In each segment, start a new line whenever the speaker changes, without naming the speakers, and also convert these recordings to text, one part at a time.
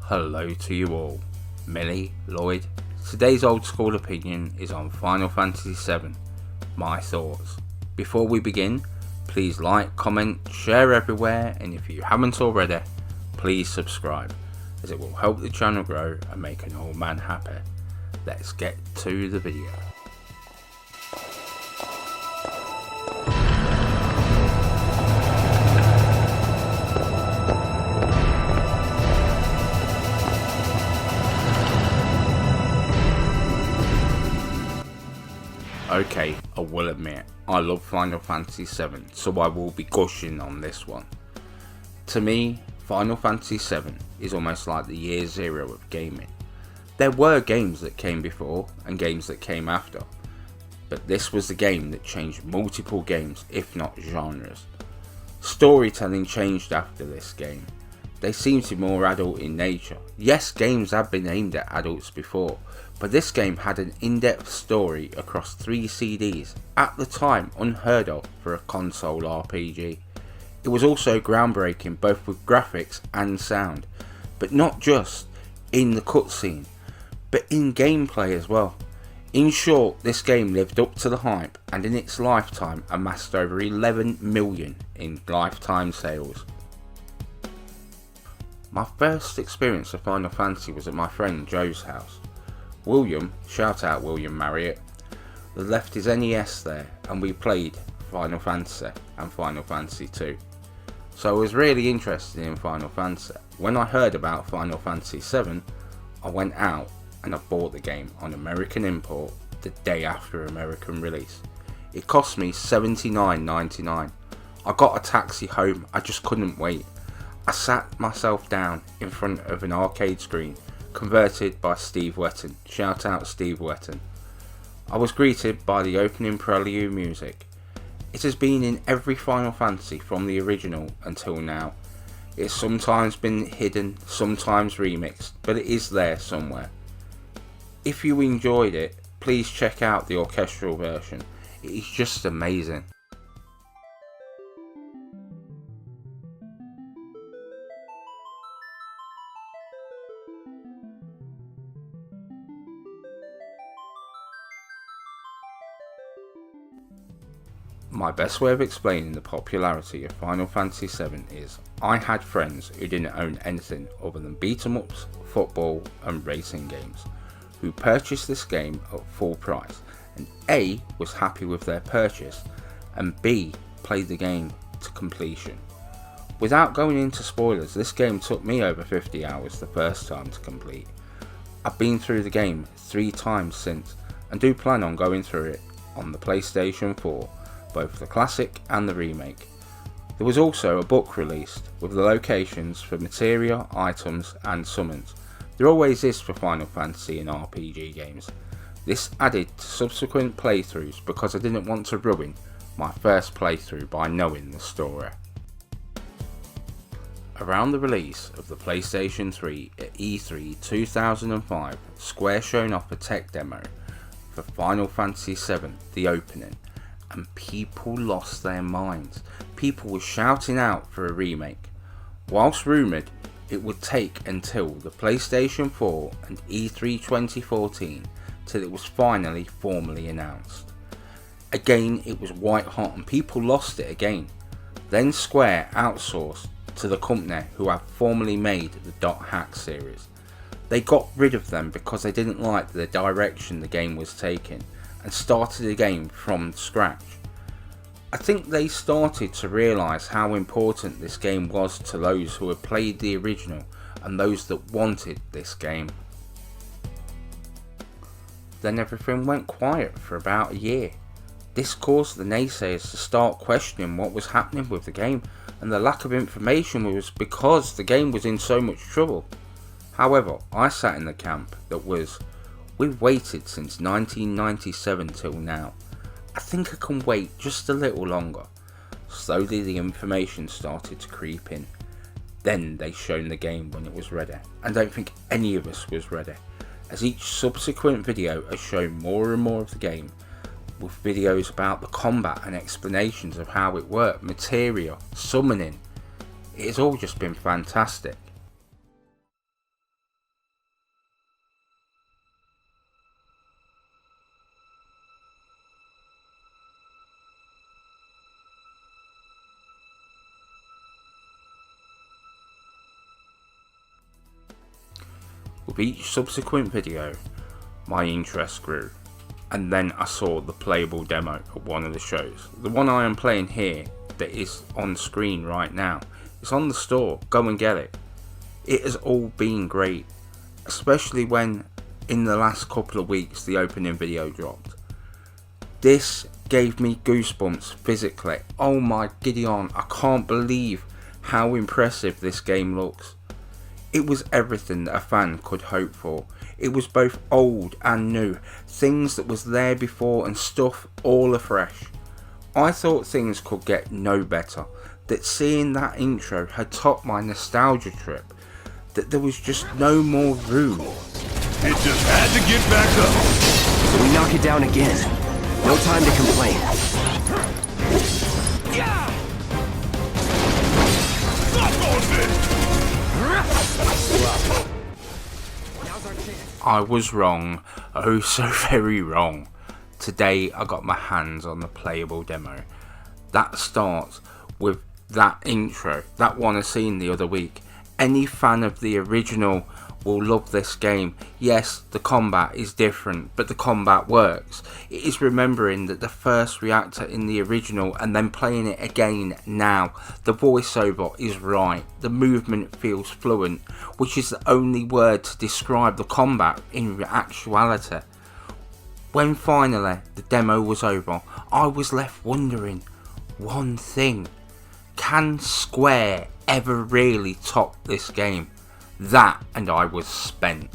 Hello to you all. Millie, Lloyd. Today's old school opinion is on Final Fantasy VII. My thoughts. Before we begin, please like, comment, share everywhere, and if you haven't already, please subscribe, as it will help the channel grow and make an old man happy. Let's get to the video. Okay, I will admit, I love Final Fantasy VII, so I will be gushing on this one. To me, Final Fantasy VII is almost like the year zero of gaming. There were games that came before and games that came after, but this was the game that changed multiple games, if not genres. Storytelling changed after this game. They seem to be more adult in nature. Yes, games have been aimed at adults before, but this game had an in-depth story across 3 CDs, at the time unheard of for a console RPG. It was also groundbreaking both with graphics and sound, but not just in the cutscene, but in gameplay as well. In short, this game lived up to the hype and in its lifetime amassed over 11 million in lifetime sales. My first experience of Final Fantasy was at my friend Joe's house. William, shout out William Marriott, left his NES there and we played Final Fantasy and Final Fantasy 2. So I was really interested in Final Fantasy. When I heard about Final Fantasy 7, I went out and I bought the game on American import the day after American release. It cost me $79.99. I got a taxi home, I just couldn't wait. I sat myself down in front of an arcade screen converted by Steve Wetton. Shout out Steve Wetton. I was greeted by the opening prelude music. It has been in every Final Fantasy from the original until now. It's sometimes been hidden, sometimes remixed, but it is there somewhere. If you enjoyed it, please check out the orchestral version. It is just amazing. My best way of explaining the popularity of Final Fantasy VII is I had friends who didn't own anything other than beat-em-ups, football and racing games, who purchased this game at full price, and A, was happy with their purchase, and B, played the game to completion. Without going into spoilers, this game took me over 50 hours the first time to complete. I've been through the game 3 times since, and do plan on going through it on the PlayStation 4, both the classic and the remake. There was also a book released with the locations for materia, items and summons. There always is for Final Fantasy and RPG games. This added to subsequent playthroughs because I didn't want to ruin my first playthrough by knowing the story. Around the release of the PlayStation 3 at E3 2005, Square shown off a tech demo for Final Fantasy VII, the opening, and people lost their minds. People were shouting out for a remake. Whilst rumoured it would take until the PlayStation 4 and E3 2014 till it was finally formally announced. Again, it was white hot and people lost it again. Then Square outsourced to the company who have formerly made the Dot Hack series. They got rid of them because they didn't like the direction the game was taking and started the game from scratch. I think they started to realise how important this game was to those who had played the original and those that wanted this game. Then everything went quiet for about a year. This caused the naysayers to start questioning what was happening with the game, and the lack of information was because the game was in so much trouble. However, I sat in the camp that was, we've waited since 1997 till now. I think I can wait just a little longer. Slowly the information started to creep in. Then they shown the game when it was ready. I don't think any of us was ready, as each subsequent video has shown more and more of the game, with videos about the combat and explanations of how it worked, materia, summoning. It has all just been fantastic. With each subsequent video, my interest grew, and then I saw the playable demo at one of the shows. The one I am playing here that is on screen right now. It's on the store, go and get it. It has all been great, especially when in the last couple of weeks the opening video dropped. This gave me goosebumps physically. Oh my Gideon, I can't believe how impressive this game looks. It was everything that a fan could hope for. It was both old and new, things that was there before and stuff all afresh. I thought things could get no better, that seeing that intro had topped my nostalgia trip, that there was just no more room.
It just had to get back up.
So we knock it down again. No time to complain.
I was wrong, oh so very wrong. Today I got my hands on the playable demo. That starts with that intro, that one I seen the other week. Any fan of the original will love this game. Yes, the combat is different, but the combat works. It is remembering that the first reactor in the original and then playing it again now. The voiceover is right, the movement feels fluent, which is the only word to describe the combat in actuality. When finally the demo was over, I was left wondering one thing. Can Square ever really top this game? That and I was spent.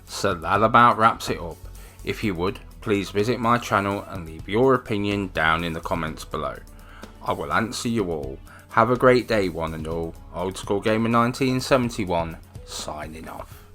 So that about wraps it up. If you would, please visit my channel and leave your opinion down in the comments below. I will answer you all. Have a great day one and all. Old School Gamer 1971 signing off.